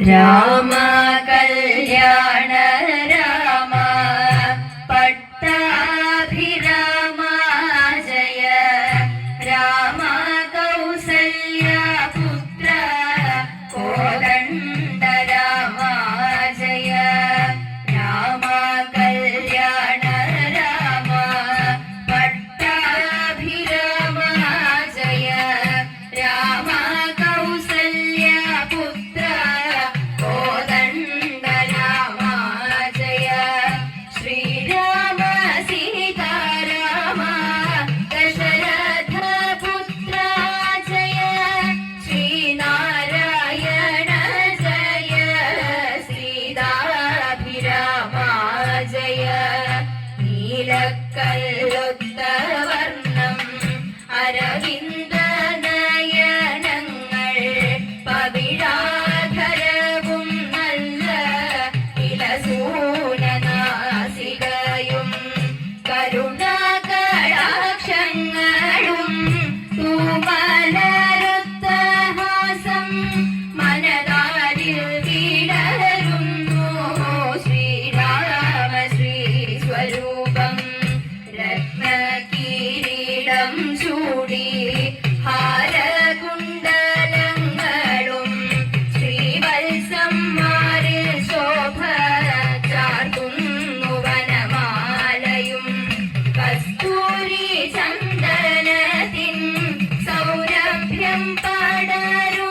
രാമ കല്യാണ രാമ പട്ടാഭിരാമ ജയ രാമ കൗസല്യ പുത്ര കോദണ്ഡ രാമ ജയ രാമ കല്യാണ രാമ പട്ടാഭിരാമ ജയ രാമ കൗസല്യ പുത്ര കോദണ്ഡ രാമ ജയ ശ്രീരാമ സീതാരാമ ദശരഥ പുത്ര ജയ ശ്രീനാരായണ ജയ സീതാഭിരാമ ജയ നീലക്കല്ലുത്ത വർണ്ണം അരവിന്ദ നയനങ്ങൾ പവിഴാധരവും നല്ല ഇലസൂനനാസികയും കരുണാകടാക്ഷങ്ങളും തൂമലരുത്ത ഹാസം മനതാരിൽ വിടരുന്നു ശ്രീരാമ ശ്രീസ്വരൂപം രത്നകിരീടം ചൂടി ഹാരകുണ്ടലങ്ങളും ശ്രീവത്സന്മാരിൽ ശോഭ ചാർത്തുന്നു വനമാലയും കസ്തൂരി ചന്ദനത്തിൻ സൗരഭ്യം പടരും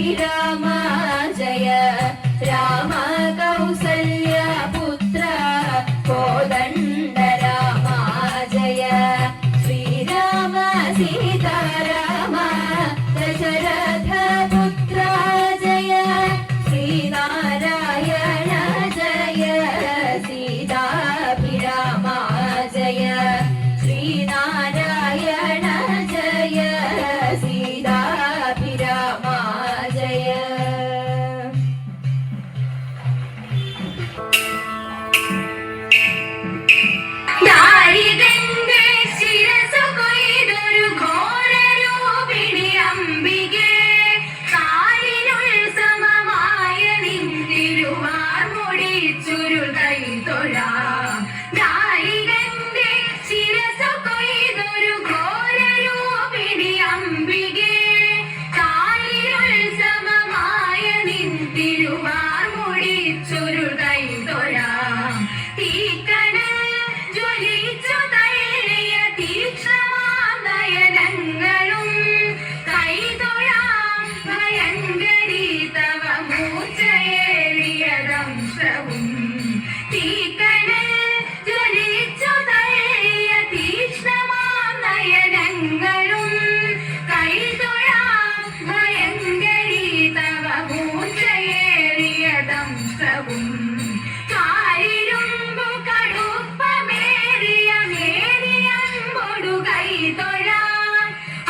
सीताभिराम जय राम कौसल्य पुत्र कोदण्ड राम जय श्रीराम सीताराम दशरथ पुत्र जय श्रीनारायण जय सीताभिराम जय श्रीनारायण जय सीताभिराम जय ದಾರಿಗೆಂದೆ ಶಿರಸು ಕೊಯ್ದೊರು ಘೋರ ರೂಪಿಣಿ ಅಂಬಿಗೆ കാലിനുൾ സമമായ നിന്തിരുവാർ മുടി ചുരുകൈ തൊഴാം ധാരികന്റെ ശിരസു കൊയ്തൊരു ഘോര രൂപിണി അംബികെ കാലിനുൾ സമമായ നിന്തിരുവാർ മുടി ചുരുകൈ തൊഴാം തീക്കനൽ ജ്വലിച്ചു തള്ളിയ തീക്ഷ്ണമാം നയനങ്ങളും കൈതൊഴാം ഭയങ്കരി തവ മൂർച്ചയേറിയദംശവും തീക്കനൽ ജ്വലിച്ചു തള്ളിയ തീക്ഷ്ണമാം നയനങ്ങളും കൈതൊഴാം ഭയങ്കരി തവ മൂർച്ചയേറിയദംശവും കാരിരുമ്പു കടുപ്പമേറിയ മേനിയമ്പൊടു കൈതൊഴാം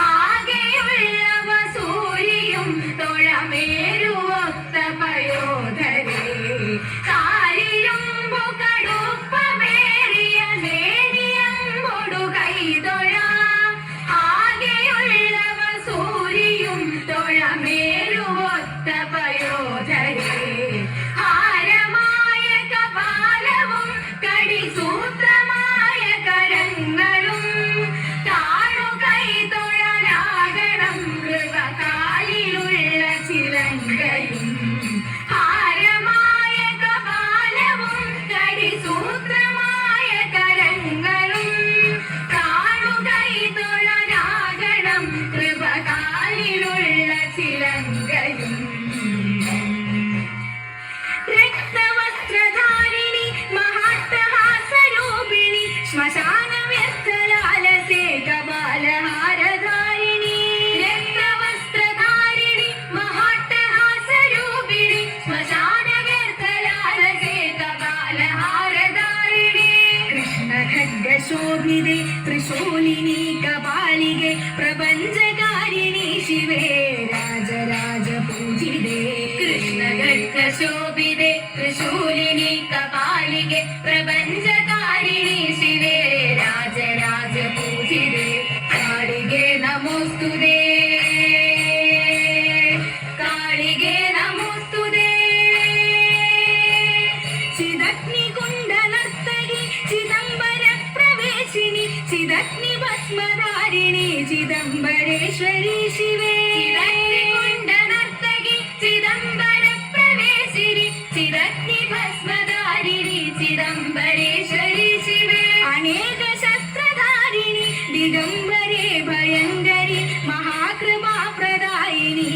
ആകെയുള്ളവ സൂര്യയും തൊഴമേരുവൊത്ത പയോധരേ കാരിരുമ്പു കടുപ്പമേറിയ മേനിയമ്പൊടു കൈതൊഴാം ആകെയുള്ളവ സൂര്യയും തൊഴമേരുവൊത്ത പയോധരേ ഹാരമായ കപാലവും കടിസൂത്രമായ കരങ്ങളും താണുകൈ തൊഴരാകണം കൃപകാലിലുള്ള ചിലങ്കയും ഹാരമായ കപാലവും കടിസൂത്രമായ കരങ്ങളും താണുകൈ തൊഴരാകണം കൃപകാലിലുള്ള ചിലങ്കയും രക്തവസ്ത്രധാരിണി മഹാട്ടഹാസരൂപിണി ശ്മശാനവ്യർത്ഥലാലസേ കപാലഹാരധാരിണി രക്തവസ്ത്രധാരിണി മഹാട്ടഹാസരൂപിണി ശ്മശാനവ്യർത്ഥലാലസേ കപാലഹാരധാരിണി കൃഷ്ണഖഡ്ഗശോഭിതേ ത്രിശൂലിനി കപാലികെ പ്രപഞ്ചകാരിണി ശിവേ രാജരാജപൂജിതേ കൃഷ്ണഖഡ്ഗശോഭിതേ ത്രിശൂലിനി കപാലികെ പ്രപഞ്ചകാരിണി ശിവേ രാജരാജപൂജിതേ കാളികേ നമോസ്തുതേ കാളികേ നമോസ്തുതേ ചിദഗ്നികുണ്ഡനർത്തകി ചിദംബര പ്രവേശിനി ചിദഗ്നി ഭസ്മധാരിണി ചിദംബരേശ്വരി ശിവേ ചിദഗ്നികുണ്ഡനർത്തകി ചിദംബര പ്രവേശിനി ചിദഗ്നി ഭസ്മധാരിണി ചിദംബരേശ്വരി ശിവേ അനേക ശസ്ത്രധാരിണി ദിഗംബരേ ഭയങ്കരി മഹാകൃപാപ്രദായിനി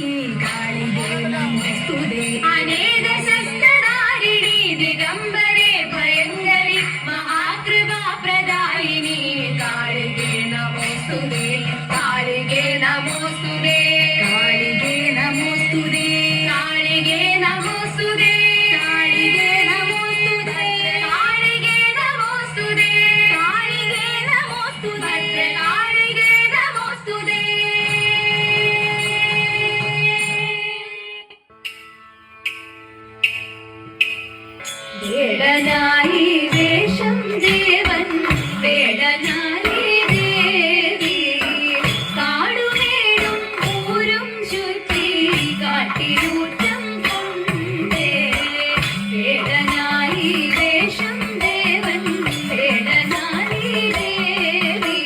കാളികേ നമോസ്തുതേ അനേക ശസ്ത്രധാരിണി ദിഗംബരേ ഭയങ്കരി മഹാകൃപാപ്രദായിനി കാളികേ നമോസ്തുതേ കാളികേ നമോസ്തുതേ കാളികേ നമോസ്തുതേ കാളികേ നമോസ്തുതേ കാളികേ നമോസ്തുതേ കാളികേ നമോസ്തുതേ കാളികേ നമോസ്തുതേ കാളികേ നമോസ്തുതേ വേടനായി വേഷം ദേവൻ വേടനായി ദേവി കാടുമേടും ഊരും ചുറ്റി കാട്ടിലൂറ്റം കൊണ്ടേ വേടനായി വേഷം ദേവൻ വേടനായി ദേവി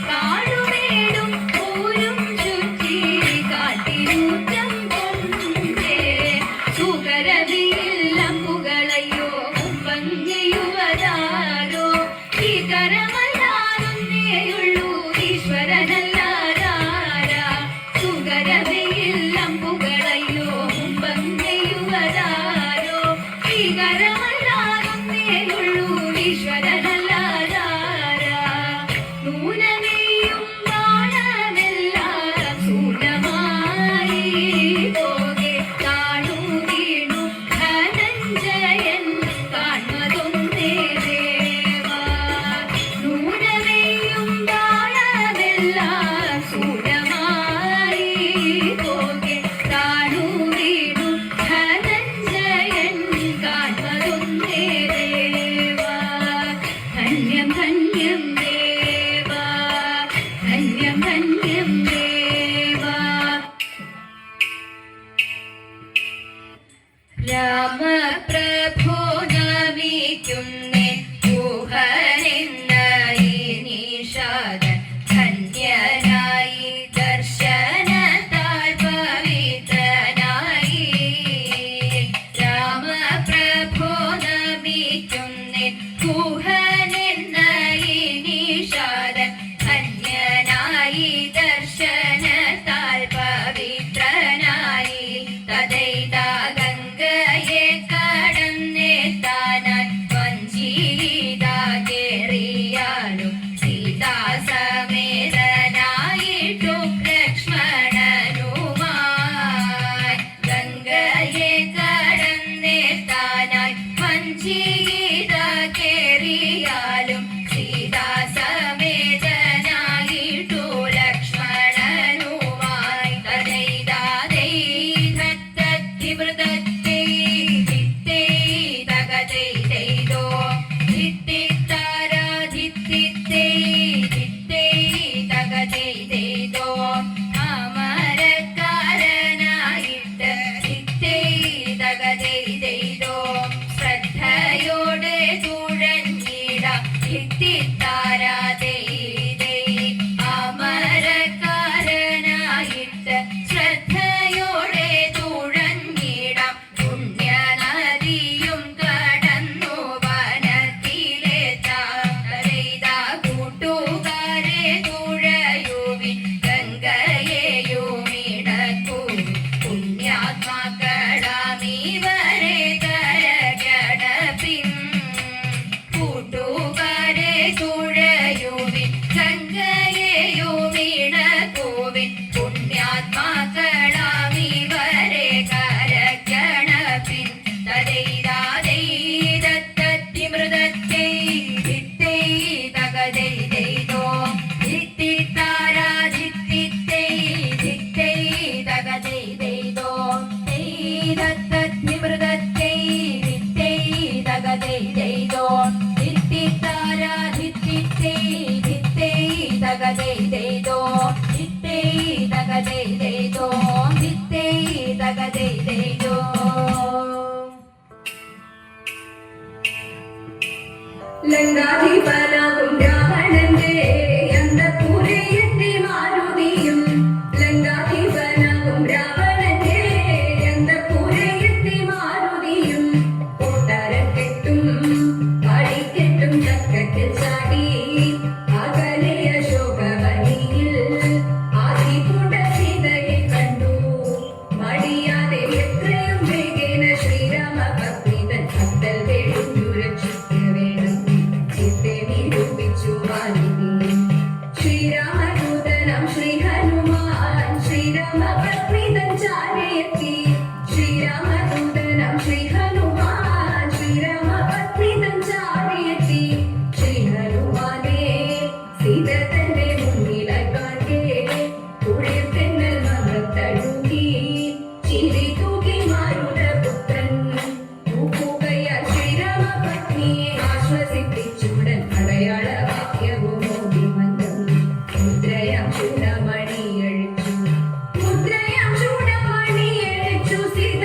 കാടുമേടും ഊരും ചുറ്റി കാട്ടിലൂറ്റം കൊണ്ടേ സുകരവില്ല പുകളയോ പങ്കിയുവതാരോ ഈ കരമല്ലാതൊന്നേയുള്ളൂ ഈശ്വരനല്ലാരാ സുകരവില്ല പുകളയോ രാമപ്രഭു നമിക്കുന്നേ ഊഹനെന്നായി നിഷാദൻ ധന്യനായി ദർശനത്താൽ പവിത്രനായി. രാമപ്രഭു നമിക്കുന്നേ ഊഹനെന്നായി നിഷാദൻ ധന്യനായി ദർശനത്താൽ പവിത്രനായി. തദൈതാ ഗംഗയെ കടന്നെത്താനായി വഞ്ചിയിതാ കേറിയാലും സീതാസമേതനായിട്ടു ലക്ഷ്മണനുമായി. ഗംഗയെ കടന്നെത്താനായി വഞ്ചിയിതാ കേറിയാലും സീതാസമേതനായിട്ടു ലക്ഷ്മണനുമായി. തദൈതാ ധത്തത്തിമൃതത്തൈ ധിത്തൈ തകതൈതൈതോ ധിത്തിത്താരാധിത്തിത്തൈ ധിത്തൈ തകതൈതൈതോ അമരക്കാരനായിട്ട് ധിത്തൈ തകതൈതൈതോ ശ്രദ്ധയോടെ തുഴഞ്ഞിടാം ധിത്തിത്താരാധൈതൈ. അമരക്കാരനായിട്ട് ശ്രദ്ധയോടെ തുഴഞ്ഞിടാം പുണ്യനദിയും കടന്നു വനത്തിലെത്താം. തദൈതാ കൂട്ടുകാരെ തുഴയുവിൻ ഗംഗയെയുമിടക്കുവിൻ പുണ്യാത്മാക്കളാമിവരെ കരകടപ്പിൻ. കൂട്ടുകാരെ തുഴയുവിൻ ഗംഗയെയുമിടക്കുവിൻ പുണ്യാത്മാക്കളാമിവരെ കരകടപ്പിൻ. തദൈതാ ദത്തത്തിമൃതത്തൈ ധിത്തൈ തകതൈതൈതോ ധിത്തിത്താരാധിത്തിത്തൈ ധിത്തൈ തകതൈതൈതോ ദത്തത്തിമൃതത്തൈ ധിത്തൈ തകതൈതൈതോ ധിത്തിത്താരാധിത്തിത്തൈ ധിത്തൈ തകതൈതൈതോ ധിത്തൈ തകതൈതൈതോ ധിത്തൈ തകതൈതൈതോ. ലങ്കാധിപനാകും രാവണന്റെ അന്തഃപുരയെത്തി മാരുതിയും. ലങ്കാധിപനാകും രാവണന്റെ അന്തഃപുരയെത്തി മാരുതിയും. കൊട്ടാരക്കെട്ടും പടിക്കെട്ടും ചക്കത്തിൽ ചാടി അകലെ അശോകവനിയിൽ ആദിപൂണ്ട സീതയെ കണ്ടു. മടിയാതെ എത്രയും വേഗേന ശ്രീരാമഭക്തിതൻ ഭക്തൽ വേടുന്നു രക്ഷിക്ക വേണം ചിത്തെ നിരൂപിച്ചു വാലിനി. ശ്രീരാമദൂതനാം ശ്രീ ഹനുമാൻ ശ്രീരാമഭക്തിതൻ ചാരയെത്തി. ശ്രീരാമദൂതനാം ശ്രീ ഹനുമാൻ ശ്രീരാമഭക്തിതൻ ചാരയെത്തി. ശ്രീ ഹനുമാനെ സീത തന്റെ മുന്നിലായി കാണേ കുളിർതെന്നൽ മകത്തഴുകി ചിരി തൂകി മാരുതപുത്രൻ പൂക്കുകയാൽ ശ്രീരാമപത്നിയെ ആശ്വസിപ്പിച്ചുടൻ അടയാളവാക്യവും ഓടി മന്ദം മുദ്രയാം ചൂടമണിയഴിച്ചു. മുദ്രയാം ചൂടമണിയഴിച്ചു സീത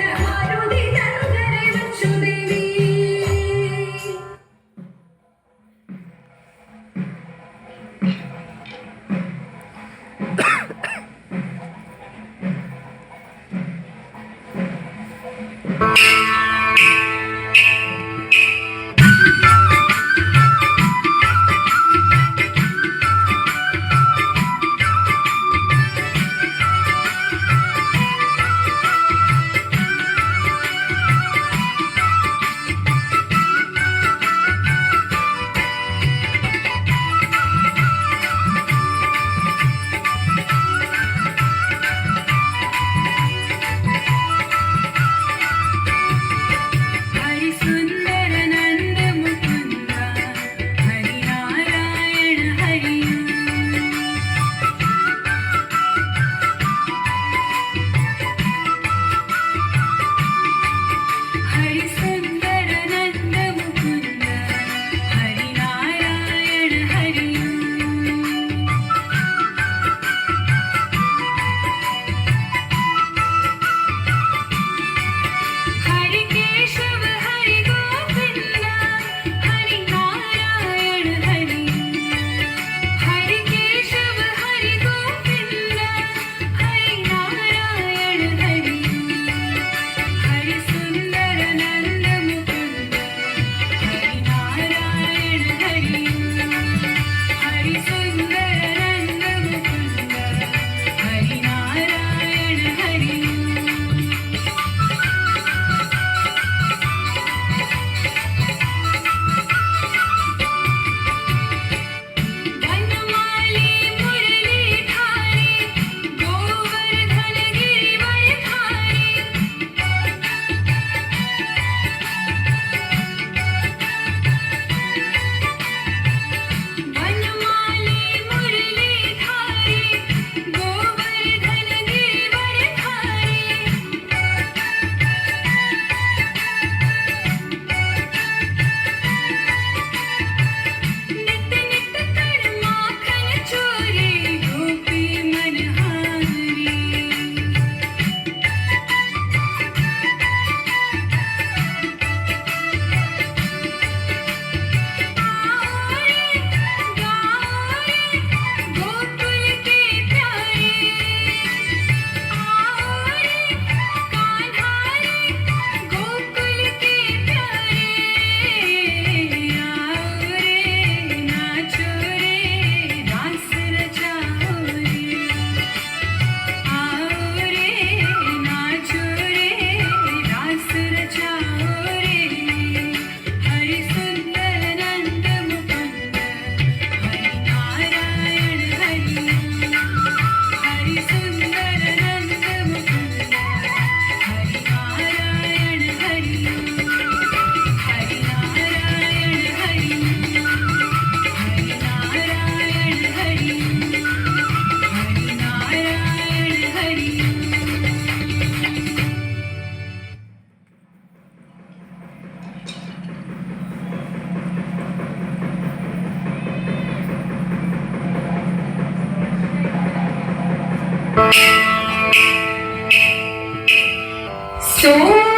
शो